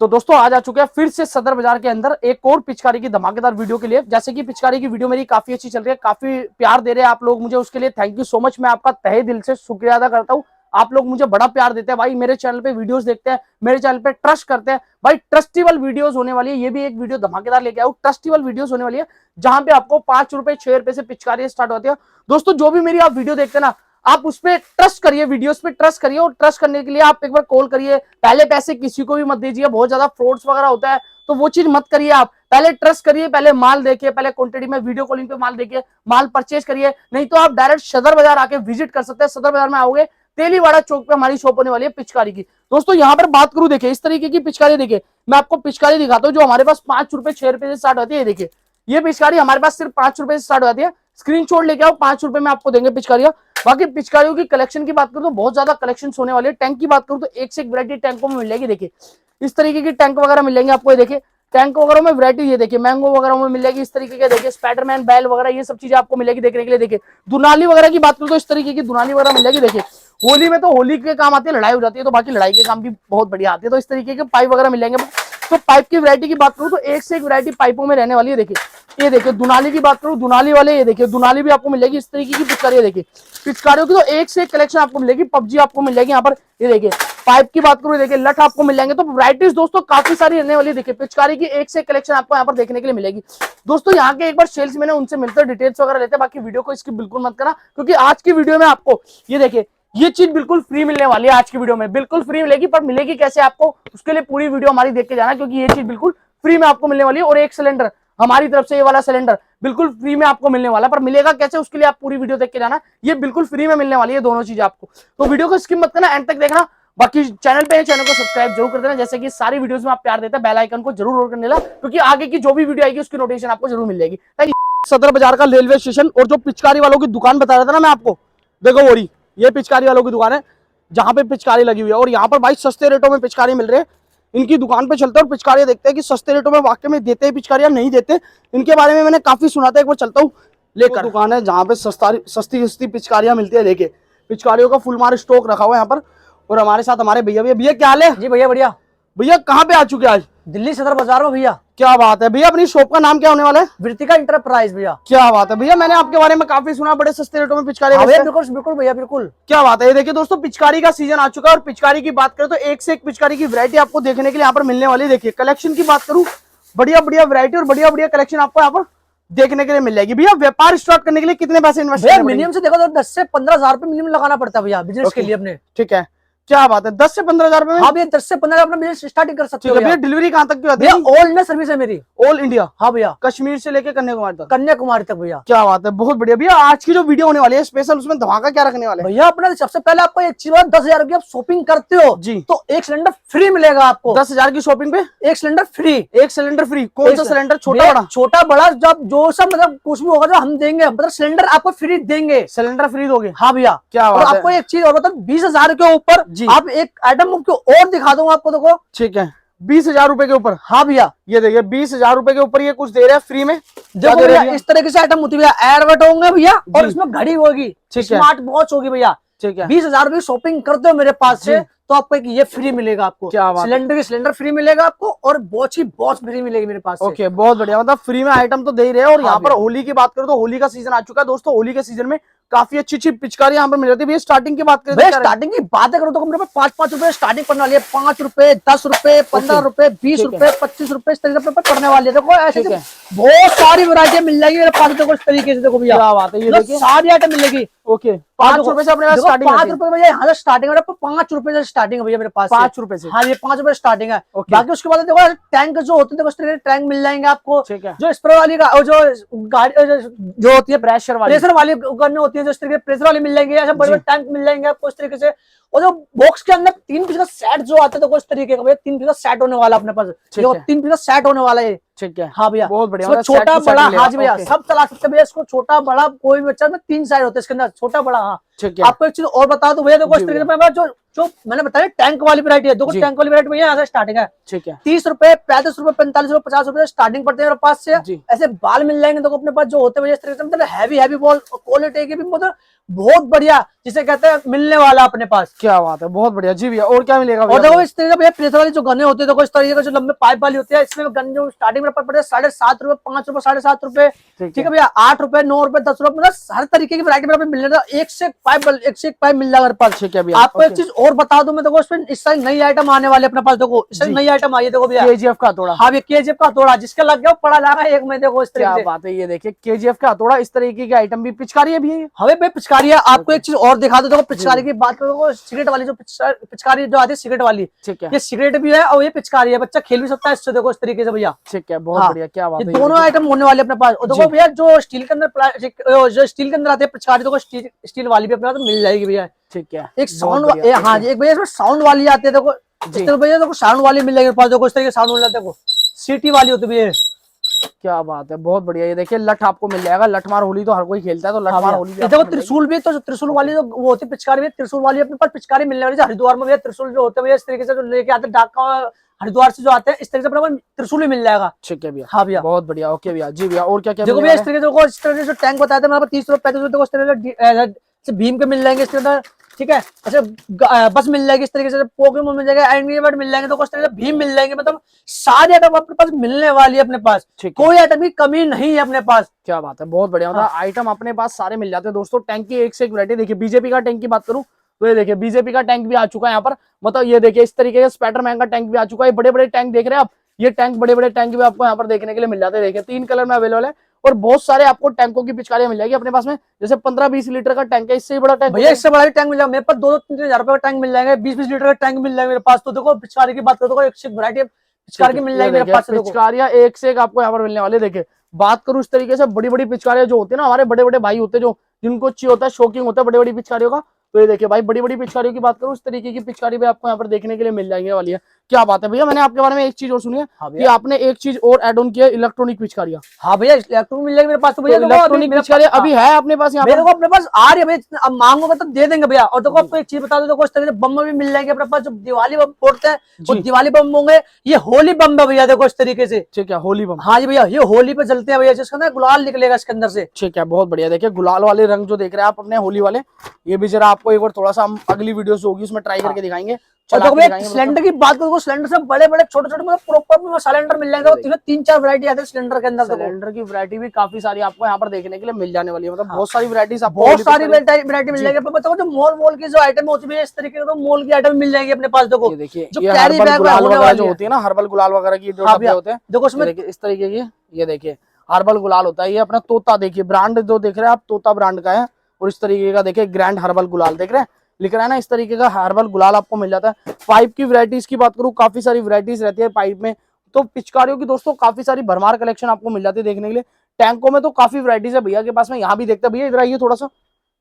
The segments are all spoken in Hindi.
तो दोस्तों आज आ चुके हैं फिर से सदर बाजार के अंदर एक और पिचकारी की धमाकेदार वीडियो के लिए। जैसे कि पिचकारी की वीडियो मेरी काफी अच्छी चल रही है, काफी प्यार दे रहे हैं आप लोग मुझे, उसके लिए थैंक यू सो मच। मैं आपका तहे दिल से शुक्रिया अदा करता हूँ। आप लोग मुझे बड़ा प्यार देते हैं भाई, मेरे चैनल पे वीडियोस देखते हैं, मेरे चैनल पे ट्रस्ट करते हैं भाई। ट्रस्टेबल वीडियोस होने वाली है, ये भी एक वीडियो धमाकेदार लेके आऊँ। ट्रस्टेबल वीडियोस होने वाली है जहां पे आपको 5 रुपए 6 रुपए से पिचकारी स्टार्ट होती है। दोस्तों जो भी मेरी आप वीडियो देखते हैं ना, आप उस पर ट्रस्ट करिए, वीडियोस पे ट्रस्ट करिए। और ट्रस्ट करने के लिए आप एक बार कॉल करिए। पहले पैसे किसी को भी मत दीजिए, बहुत ज्यादा फ्रॉड्स वगैरह होता है, तो वो चीज मत करिए। आप पहले ट्रस्ट करिए, पहले माल देखिए, पहले क्वांटिटी में वीडियो कॉलिंग पे माल देखिए, माल परचेज करिए। नहीं तो आप डायरेक्ट सदर बाजार आके विजिट कर सकते हैं। सदर बाजार में आओगे, तेलीवाड़ा चौक पे हमारी शॉप होने वाली है पिचकारी की। दोस्तों यहाँ पर बात करूं, देखिए इस तरीके की पिचकारी, देखिए मैं आपको पिचकारी दिखाता हूँ जो हमारे पास 5 रुपए 6 रुपए से स्टार्ट होती है। देखिए ये पिचकारी हमारे पास सिर्फ 5 रुपए से स्टार्ट होती है। स्क्रीनशॉट लेके आओ, 5 रुपए में आपको देंगे पिचकारियां। बाकी पिचकारियों की कलेक्शन की बात करूं तो बहुत ज्यादा कलेक्शन होने वाली है। टैंक की बात करूं तो एक से एक वैरायटी टैंकों में मिल जाएगी। देखिए इस तरीके की टैंक वगैरह मिलेंगे आपको। ये देखिए टैंक वगैरह में वैरायटी, ये देखिए मैंगो वगैरह में मिल जाएगी इस तरीके के। देखिए स्पाइडरमैन बैल वगैरह ये सब चीजें आपको मिलेगी देखने के लिए। देखिए दुनाली वगैरह की बात करूं तो इस तरीके की दुनाली वगैरह मिल जाएगी। देखिए होली में तो होली के काम आती है, लड़ाई हो जाती है, तो बाकी लड़ाई के काम भी बहुत बढ़िया आती है। तो इस तरीके के पाइप वगैरह मिल जाएंगे। तो पाइप की वैरायटी की बात करूं तो एक से एक वैरायटी पाइपों में रहने वाली है। देखिए ये देखिए दुनाली की बात करूं, दुनाली वाले ये देखिए दुनाली भी आपको मिलेगी इस तरीके की पिचकारी। देखिए पिचकारियों की तो एक से एक कलेक्शन आपको मिलेगी। पबजी आपको मिल जाएगी यहाँ पर। ये देखिए पाइप की बात करूं, देखिए लठ आपको मिल जाएंगे। तो वैरायटीज दोस्तों काफी सारी रहने वाली है। देखिए पिचकारी की एक से कलेक्शन आपको यहाँ पर देखने के लिए मिलेगी। दोस्तों यहाँ के एक बार सेल्स मैंने उनसे मिलते डिटेल्स वगैरह लेते हैं। बाकी वीडियो को इसकी बिल्कुल मत करना, क्योंकि आज की वीडियो में आपको ये देखिए ये चीज बिल्कुल फ्री मिलने वाली है। आज की वीडियो में बिल्कुल फ्री मिलेगी, पर मिलेगी कैसे आपको, उसके लिए पूरी वीडियो हमारी देख के जाना, क्योंकि ये चीज बिल्कुल फ्री में आपको मिलने वाली है। और एक सिलेंडर हमारी तरफ से, ये वाला सिलेंडर बिल्कुल फ्री में आपको मिलने वाला है। पर मिलेगा कैसे, उसके लिए आप पूरी वीडियो देख के जाना। ये बिल्कुल फ्री में मिलने वाली है दोनों चीजें आपको। तो वीडियो को स्किप मत करना, एंड तक देखना। बाकी चैनल पे है, चैनल को सब्सक्राइब जरूर कर देना। जैसे कि सारी वीडियोस में आप प्यार देते हैं, बेल आइकन को जरूर ऑन कर लेना, क्योंकि आगे की जो भी वीडियो आएगी उसकी नोटिफिकेशन आपको जरूर मिल जाएगी। सदर बाजार का रेलवे स्टेशन, और जो पिचकारी वालों की दुकान बता रहा था ना मैं आपको, देखो वो ये पिचकारी वालों की दुकान है जहां पे पिचकारी लगी हुई है। और यहाँ पर भाई सस्ते रेटों में पिचकारी मिल रहे हैं। इनकी दुकान पे चलते हैं और पिचकारी देखते हैं कि सस्ते रेटों में वाकई में देते हैं पिचकारी या नहीं देते। इनके बारे में मैंने काफी सुना था, एक बार चलता हूँ लेकर। दुकान है जहाँ पे सस्ती पिचकारियां मिलती है। देखिए पिचकारियों का फुल मार स्टॉक रखा हुआ है यहाँ पर। और हमारे साथ हमारे भैया क्या हाल है जी? भैया बढ़िया। भैया कहाँ पे आ चुके आज? दिल्ली सदर बाजार में भैया। क्या बात है भैया, अपनी शॉप का नाम क्या होने वाला है? वृत्तिका इंटरप्राइज भैया। क्या बात है भैया, मैंने आपके बारे में काफी सुना, बड़े सस्ते रेटों में पिचकारी। बिल्कुल भैया बिल्कुल। क्या बात है। ये देखिए दोस्तों पिचकारी का सीजन आ चुका है, और पिचकारी की बात करें तो एक से एक पिचकारी की वैरायटी आपको देखने के लिए यहाँ पर मिलने वाली है। देखिए कलेक्शन की बात करूँ, बढ़िया बढ़िया वैरायटी और बढ़िया बढ़िया कलेक्शन आपको यहाँ पर देखने के लिए मिल जाएगी। भैया व्यापार स्टार्ट करने के लिए कितने पैसे इन्वेस्ट करने पड़ेंगे? मिनिमम से देखो तो 10 से 15 हजार रुपए मिनिमम लगाना पड़ता है भैया बिजनेस के लिए अपने। ठीक है, क्या बात है, 10 से 15 हजार रुपए में? हाँ भैया 10 से 15 अपना बिजनेस स्टार्टिंग कर सकते हो भैया। डिलीवरी कहाँ तक की होती है? ऑल इंडिया सर्विस है मेरी, ऑल इंडिया। हाँ भैया, कश्मीर से लेकर कन्याकुमारी तक भैया। क्या बात है, बहुत बढ़िया। भैया आज की जो वीडियो होने वाली है स्पेशल, उसमें धमाका क्या रखने वाले हैं? भैया अपना सबसे पहले आपको एक चीज, 10,000 की आप शॉपिंग करते हो जी तो एक सिलेंडर फ्री मिलेगा आपको। 10,000 की शॉपिंग पे एक सिलेंडर फ्री। एक सिलेंडर फ्री। कौन सा सिलेंडर? छोटा बड़ा जब जो सब मतलब कुछ भी होगा जो हम देंगे, मतलब सिलेंडर आपको फ्री देंगे। सिलेंडर फ्री दोगे? हाँ भैया। क्या बात है। आपको एक चीज और बता, 20,000 के ऊपर आप एक आइटम और दिखा दूंगा आपको। देखो ठीक है, 20,000 रुपए के ऊपर। हाँ भैया ये देखिए 20,000 रुपए के ऊपर ये कुछ दे रहे हैं फ्री में। देखो भैया इस तरीके से आइटम होती है भैया। एयरबट होंगे भैया, और इसमें घड़ी होगी, स्मार्ट वॉच होगी भैया। ठीक है, 20,000 रुपए शॉपिंग करते हो मेरे पास से तो आपको एक ये फ्री मिलेगा आपको। क्या बात, सिलेंडर फ्री मिलेगा आपको, और वॉच फ्री मिलेगी मेरे पास से। ओके, बहुत बढ़िया। मतलब फ्री में आइटम तो दे ही रहे हैं। और यहाँ पर होली की बात करो तो होली का सीजन आ चुका है दोस्तों। होली के सीजन में काफी अच्छी अच्छी पिचकारी यहाँ पर मिल जाती है। स्टार्टिंग की बात करें, स्टार्टिंग की बात करो तो मेरे पास 5-5 रुपए स्टार्टिंग पड़ने वाली है। 5 रुपए, 10 रुपए, 15 रुपए, 20 रुपए, 25 रुपए, इस तरीके से पड़ने वाली है। देखो ऐसे बहुत सारी वैरायटी मिल जाएगी मेरे पास। देखो इस तरीके से, देखो भैया क्या बात है, ये देखिए सारी आइटम मिलेगी। ओके, 5 रुपए से अपने पास स्टार्टिंग। 5 रुपए भैया यहाँ से स्टार्टिंग है, 5 रुपए से स्टार्टिंग है भैया मेरे पास। 5 रुपए से? हाँ ये 5 रुपए स्टार्टिंग है। बाकी उसके बाद देखो टैंक जो होते हैं, देखो इस तरीके टैंक मिल जाएंगे आपको। जो स्प्रे वाली जो गाड़ी जो होती है प्रेशर वाली उपकरण होती है, जो इस तरीके प्रेशर वाली मिल जाएंगे। ऐसे बड़े बड़े टैंक मिल जाएंगे आपको इस तरीके से। और जो बॉक्स के अंदर 3 पीस का सेट जो आता है, देखो इस तरीके का भैया 3 पीस का सेट होने वाला अपने पास। 3 पीस का सेट होने वाला है। ठीक है, हाँ भैया, बहुत बढ़िया। छोटा बड़ा, हाँ जी भैया सब चला सकते हैं भैया इसको। छोटा बड़ा कोई भी बच्चा में 3 साइज होते हैं इसके अंदर, छोटा बड़ा। हाँ ठीक है। आपको एक चीज और बता दो भैया, देखो इस तरीके से जो मैंने बताया टैंक वाली वैरायटी है, देखो टैंक वाली वैरायटी भैया यहाँ से स्टार्टिंग है। ठीक है। 30 रुपए, 35 रुपए, 45 रुपए, 50 रुपए स्टार्टिंग पड़ते हैं मेरे पास से। ऐसे बाल मिल जाएंगे देखो अपने पास जो होते हैं इस तरीके से, मतलब हैवी बॉल, क्वालिटी की भी मतलब बहुत बढ़िया, जिसे कहते हैं मिलने वाला अपने पास। क्या बात है, बहुत बढ़िया जी भैया। और क्या मिलेगा? और देखो इस तरीके भैया प्रेशर वाली जो गने होते हैं, देखो इस तरीके का जो लंबे पाइप वाली होती है, इसमें गन जो स्टार्टिंग में पड़ते हैं 7.5 रुपए, 5 रुपए, 7.5 रुपए। ठीक है भैया, 8 रुपए, 9 रुपए, 10 रुपए, मतलब हर तरीके की वैरायटी में मिल रहा है। एक से एक पाइप मिल जाएगा पास। ठीक है भैया। आपको एक चीज और बता दूं मैं, देखो इसमें इस साइड नई आइटम आने वाले अपने पास, देखो इस साइड नई आइटम आई है, देखो भैया केजीएफ का हथौड़ा। हाँ भैया केजीएफ का हथौड़ा, जिसका लग गया पड़ा लगा एक में, देखो इस तरीके से। क्या बात है, ये देखिए केजीएफ का हथौड़ा, इस तरीके की आइटम भी पिचकारी है भी। हमें भाई पिचकारी है। आपको एक चीज और दिखा दो, देखो पिचकारी की बात करो, सिगरेट वाली जो पिचकारी जो आती है सिगरेट वाली, ठीक है, ये सिगरेट भी है और ये पिचकारी है, बच्चा खेल भी सकता है इससे, देखो इस तरीके से भैया। ठीक है, बहुत बढ़िया। क्या बात है, दोनों आइटम होने वाले अपने पास। और देखो भैया जो स्टील के अंदर, जो स्टील के अंदर आते हैं पिचकारी, देखो स्टील वाली भी अपने पास मिल जाएगी भैया। ठीक है। एक साउंड, हाँ जी, एक भैया इसमें साउंड वाली आती है, देखो इस तरह भैया देखो साउंड वाली मिल जाएगी पास, देखो इस तरीके साउंड वाली, देखो सीटी वाली होती है। क्या बात है, बहुत बढ़िया। ये देखिए लठ आपको मिल जाएगा, लठमार होली तो हर कोई खेलता है, तो लठमार होली भी देखो त्रिशूल भी, तो त्रिशूल वाली जो वो होती है पिचकारी भी, त्रिशूल वाली अपने पास पिचकारी मिलने वाली। हरिद्वार में भैया त्रिशूल जो होते हैं इस तरीके से जो लेके आते हैं डाक हरिद्वार से जो आते हैं, इस तरीके से अपने त्रिशूल भी मिल जाएगा। ठीक है भैया। हाँ भैया, बहुत बढ़िया। ओके भैया जी भैया। और क्या क्या देखो भैया इस तरीके से, इस तरीके से टैंक बताया था मेरे पास 30 रुपए, 35 रुपए, इस तरीके से भीम के मिल जाएंगे इसके अंदर। ठीक है, अच्छा बस मिल जाएगी इस तरीके से, पोकेमोन मिल जाएगा, एंग्री बर्ड मिल जाएंगे, तो इस तरीके से भीम मिल जाएंगे। मतलब सारे आइटम अपने पास मिलने वाली है अपने पास, कोई आइटम की कमी नहीं है अपने पास। क्या बात है, बहुत बढ़िया। मतलब आइटम अपने पास सारे मिल जाते हैं दोस्तों। टैंक की एक से एक वैरायटी। देखिए बीजेपी का टैंक की बात करूं तो ये देखिए बीजेपी का टैंक भी आ चुका है यहाँ पर। मतलब ये देखिए इस तरीके से स्पाइडरमैन का टैंक भी आ चुका है। बड़े बड़े टैंक देख रहे हैं आप, ये टैंक बड़े बड़े टैंक भी आपको यहाँ पर देखने के लिए मिल जाते हैं। देखिए 3 कलर में अवेलेबल है और बहुत सारे आपको टैंकों की पिचकारियां मिल जाएगी अपने पास में। जैसे 15-20 लीटर का टैंक है, इससे बड़ा टैंक भैया, इससे बड़ा टैंक मिल जाएगा मेरे पास। 2-3 हजार रुपए का टैंक मिल जाएंगे, 20-20 लीटर का टैंक मिल जाएगा मेरे पास। तो देखो पिचकारी की बात करो तो एक से वैरायटी पिचकारी की मिल जाएगी मेरे पास। पिचकारियां एक से एक आपको यहाँ पर मिलने वाले। देखिए बात करूं इस तरीके से, बड़ी बड़ी पिचकारियां जो होती है ना, हमारे बड़े बड़े भाई होते हैं जो जिनको चाहिए होता है, शौकीन होता है बड़ी बड़ी पिचकारियों का, तो ये देखिए भाई बड़ी बड़ी पिचकारियों की बात करूं, इस तरीके की पिचकारी भी आपको यहाँ पर देखने के लिए मिल जाएंगे वाली है। क्या बात है भैया। मैंने आपके बारे में एक चीज और सुनी है कि आपने एक चीज और एड ऑन किया, इलेक्ट्रॉनिक पिचकारियां। हाँ भैया, इलेक्ट्रॉनिक मिल जाएगी मेरे पास। तो भैया इलेक्ट्रॉनिक पिचकारियां अभी है अपने पास यहाँ मेरे को अपने पास आ रही है भैया, अब मांगोगे तो दे देंगे भैया। और देखो आपको एक चीज बता दो, देखो इस तरीके से बम भी मिल जाएंगे अपने पास। जो दिवाली बम फोड़ते हैं वो दिवाली बम होंगे, ये होली बम है भैया, देखो इस तरीके से। ठीक है, होली बम। हाँ जी भैया, ये होली पे जलते हैं भैया, जिसके अंदर गुलाल निकलेगा इसके अंदर से। ठीक है, बहुत बढ़िया। देखिए गुलाल वाले रंग जो देख रहे हैं आप अपने होली वाले, ये भी जरा आपको एक बार थोड़ा सा हम अगली वीडियो होगी उसमें ट्राई करके दिखाएंगे। सिलेंडर की बात करो, सिलेंडर से बड़े बड़े छोटे छोटे मतलब प्रॉपर सिलेंडर मिल जाएंगे। 3-4 वैरायटी आते हैं सिलेंडर के अंदर। सिलेंडर की वैरायटी भी काफी सारी आपको यहाँ पर देखने के लिए मिल जाने वाली है। मतलब बहुत सारी वैरायटीज, बहुत सारी वैरायटी मिल जाएगी। बताओ जो मॉल की जो आइटम होती है इस तरीके से, तो मॉल की आइटम मिल जाएगी अपने पास। देखो देखिए जो कैरी बैग वगैरह जो होती है ना, हर्बल गुलाल वगैरह की जो डब्बे होते हैं, देखो उसमें इस तरीके की, ये देखिए हर्बल गुलाल होता है। ये अपना तोता, देखिए ब्रांड जो देख रहे हैं आप, तोता ब्रांड का है। और इस तरीके का देखिए ग्रैंड हर्बल गुलाल देख रहे हैं, लिख रहा है ना, इस तरीके का हर्बल गुलाल आपको मिल जाता है। पाइप की वैरायटीज की बात करूं, काफी सारी वैरायटीज रहती है पाइप में। तो पिचकारियों की दोस्तों काफी सारी भरमार कलेक्शन आपको मिल जाती है देखने के लिए। टैंकों में तो काफी वैरायटीज है भैया के पास में। यहाँ भी देखते हैं भैया, इधर आइए थोड़ा सा,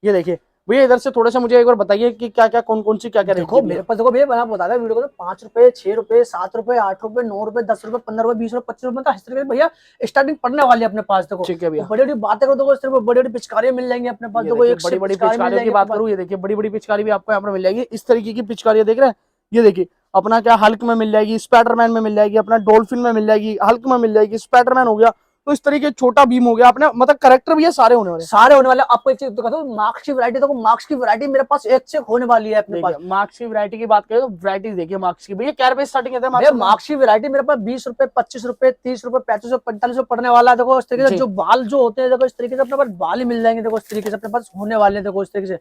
ये देखिए भैया इधर से थोड़ा सा मुझे एक बार बताइए कि क्या क्या कौन कौन सी क्या क्या देखो मेरे पास। देखो भैया मैं बता रहा वीडियो को, 5 रुपए, 6 रुपए, 7 रुपए, 8 रुपए, 9 रुपए, 10 रुपए, 15 रुपए, 20 रुपए, 25 रुपए, तो इस तरीके से भैया स्टार्टिंग पड़ने वाली है अपने पास। देखो ठीक है भैया, बड़ी बड़ी बातें करो, देखो इस तरह बड़ी बड़ी पिचकारियां मिल जाएंगी अपने पास। देखो एक बड़ी बड़ी पिचकारियों की बात करूँ, ये देखिए बड़ी बड़ी पिचकारी भी आपको यहाँ पर मिल जाएगी। इस तरीके की पिचकारियां देख रहे हैं, ये देखिए अपना क्या हल्क में मिल जाएगी, स्पाइडरमैन में मिल जाएगी, अपना डॉल्फिन में मिल जाएगी, हल्क में मिल जाएगी, स्पाइडरमैन हो गया, तो इस तरीके छोटा भीम हो गया अपने, मतलब कैरेक्टर भी है सारे होने वाले। आपको एक चीज तो कहता हूं, मार्क्स की वैरायटी, देखो मार्क्स की वैरायटी मेरे पास एक से होने वाली है अपने पास। मार्क्स की वैरायटी की बात करें तो वैरायटी देखिए मार्क्स की भैया क्या रुपए स्टार्टिंग है मार्क्स की वैरायटी मेरे पास 20 रुपए, 25 रुपए, 30 रुपए, 35 रुपए, 45 रुपए पड़ने वाला है। देखो इस तरीके से जो बाल जो होते हैं, देखो इस तरीके से अपने पास बाल ही मिल जाएंगे। देखो इस तरीके से अपने पास होने वाले हैं। देखो इस तरीके से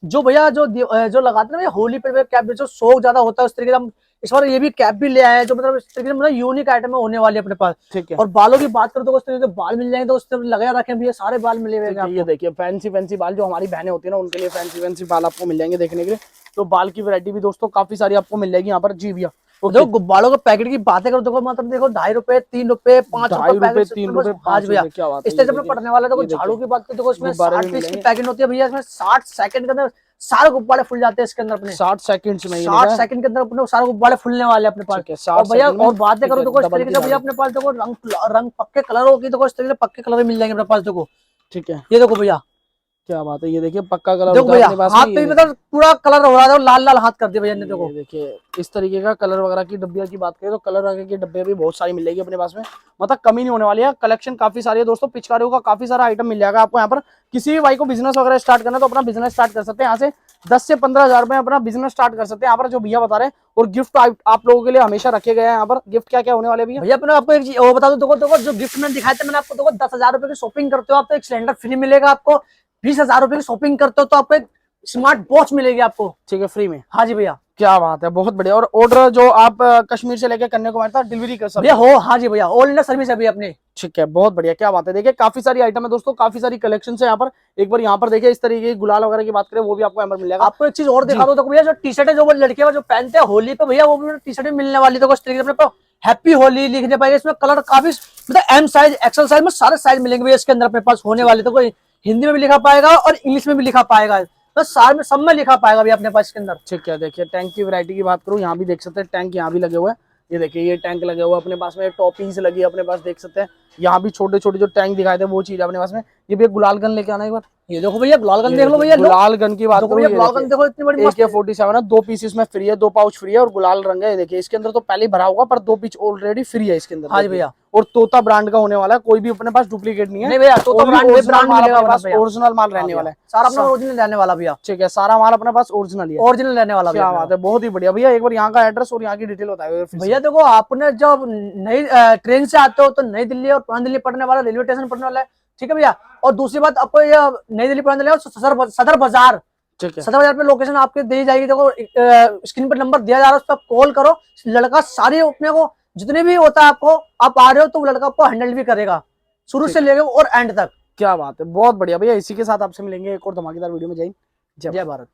जो भैया जो लगाते हैं ना होली पे कैप, जो शौक ज्यादा होता है उस तरीके से हम इस बार ये भी कैप भी ले आए हैं, जो मतलब इस तरीके से मतलब यूनिक आइटम होने वाली है अपने पास। ठीक है। और बालों की बात करो तो उस तरीके से बाल मिल जाएंगे, तो उस तरह लगा रखें भैया, सारे बाल मिले हुए हैं। ये देखिए फैंसी बाल, जो हमारी बहनें होती है ना, उनके लिए फैंसी बाल आपको मिल जाएंगे देखने के लिए। तो बाल की वैरायटी भी दोस्तों काफी सारी आपको मिल जाएगी यहाँ पर। जी भैया देखो गुब्बारों के पैकेट की बातें करो, देखो मतलब देखो 2.5 रुपए, 3 रुपए, 5 रुपए, 3 रुपए, 5 भैया क्या बात है। इस तरह से पड़ने वाला है। देखो झाड़ू की बात करो, देखो इसमें 60 पीस की पैकेट होती है भैया, इसमें 60 सेकंड के अंदर सारे गुब्बारे फुल जाते हैं इसके अंदर अपने। 60 सेकंड में 60 सेकंड के अंदर अपने सारे गुब्बारे फुलने वाले अपने पास। और भैया और बातें करो, देखो इस तरीके से भैया अपने पास देखो रंग पक्के कलरों की, देखो इस तरीके से पक्के कलर मिल जाएंगे अपने पास। देखो ठीक है, ये देखो भैया क्या बात है, ये देखिए पक्का कलर देखो होता है भैया अपने पास हाथ में, पे ये मतलब पूरा कलर हो रहा था, लाल लाल हाथ कर दिया भैया ने। देखो ये देखिए इस तरीके का कलर वगैरह की डब्बिया की बात करें तो कलर वगैरह की डब्बे भी बहुत सारी मिल जाएगी अपने पास में, मतलब कमी नहीं होने वाली है। कलेक्शन काफी सारी है दोस्तों, पिचकारियों का काफी सारा आइटम मिल जाएगा आपको यहाँ पर। किसी भी भाई को बिजनेस वगैरह स्टार्ट करना है तो अपना बिजनेस स्टार्ट कर सकते हैं यहाँ से 10 से 15 हज़ार में अपना बिजनेस स्टार्ट कर सकते हैं यहाँ पर, जो भैया बता रहे हैं। और गिफ्ट आप लोगों के लिए हमेशा रखे गए हैं यहाँ पर। गिफ्ट क्या क्या होने वाले भैया? भैया अपने आपको एक चीज और बता दो, देखो देखो जो गिफ्ट मैंने दिखाया था मैंने आपको, देखो 10,000 रुपए की शॉपिंग करते हो आप तो एक सिलेंडर फ्री मिलेगा आपको। 20,000 रुपए की शॉपिंग करते हो तो आपको एक स्मार्ट वॉच मिलेगी आपको। ठीक है, फ्री में? हाँ जी भैया। क्या बात है, बहुत बढ़िया। और ऑर्डर जो आप कश्मीर से लेके कन्याकुमारी तक डिलीवरी कर सकते भैया हो, हाँ जी भैया, ऑल इंडिया सर्विस है भैया अपने। ठीक है, बहुत बढ़िया। क्या बात है, देखिए काफी सारी आइटम है दोस्तों, काफी सारी कलेक्शन है यहाँ पर। एक बार यहाँ पर देखिए इस तरीके की गुलाल वगैरह की बात करें वो भी आपको यहाँ पर मिल जाएगा। आपको एक चीज और दिखा दो, देखो भैया जो टी शर्ट है जो वो लड़के जो पहनते हैं होली पे भैया, वो भी टी शर्ट मिलने वाली। देखो इस तरीके से हैप्पी होली लिखने पाएंगे इसमें, कलर काफी मतलब एम साइज एक्सल साइज में सारे साइज मिलेंगे भैया इसके अंदर अपने पास होने वाले। तो कोई हिंदी में भी लिखा पाएगा और इंग्लिश में भी लिखा पाएगा, तो सारे में सब में लिखा पाएगा भैया अपने पास इसके अंदर। ठीक है, देखिए टैंक की वैरायटी की बात करूँ, यहाँ भी देख सकते हैं टैंक यहाँ भी लगे हुए हैं। ये देखिए ये टैंक लगे हुए अपने पास में, टॉपिंग्स लगी है अपने पास, देख सकते हैं। यहाँ भी छोटे छोटे जो टैंक दिखाए थे वो चीज अपने पास में। ये भी गुलाल गन लेके आना एक बार। ये देखो भैया गुलाल गन देख लो भैया, गुलाल गन की बात करूँ, गुलाल गन देखो इतनी बड़ी AK-47 है, 2 पीस इसमें फ्री है, 2 पाउच फ्री है और गुलाल रंग है। देखिए इसके अंदर तो पहले ही भरा होगा पर 2 पीस ऑलरेडी फ्री है इसके अंदर। हाँ जी भैया। और तोता ब्रांड का होने वाला है, कोई भी अपने पास डुप्लीकेट नहीं है। नहीं भैया, तोता ब्रांड मिलेगा, ओरिजिनल माल रहने वाला है, सारा अपना ओरिजिनल रहने वाला भैया। ठीक है, सारा माल अपने पास ओरिजिनल ही है, ओरिजिनल रहने वाला। क्या बात है, बहुत ही बढ़िया। भैया एक बार यहाँ का एड्रेस और यहाँ की डिटेल बताइए भैया। देखो आपने जब नई ट्रेन से आते हो तो नई दिल्ली और पुरानी दिल्ली पड़ने वाला, रेलवे स्टेशन पड़ने वाला है, ठीक है भैया। और दूसरी बात आपको ये नई दिल्ली पुरानी दिल्ली और सदर बाजार, ठीक है, सदर बाजार पे लोकेशन आपके दी जाएगी। देखो स्क्रीन पर नंबर दिया जा रहा है, उस पर कॉल करो, लड़का सारी अपने को जितने भी होता है आपको, आप आ रहे हो तो वो लड़का आपको हैंडल भी करेगा शुरू से लेकर और एंड तक। क्या बात है, बहुत बढ़िया भैया। इसी के साथ आपसे मिलेंगे एक और धमाकेदार वीडियो में। जय हिंद, जय भारत।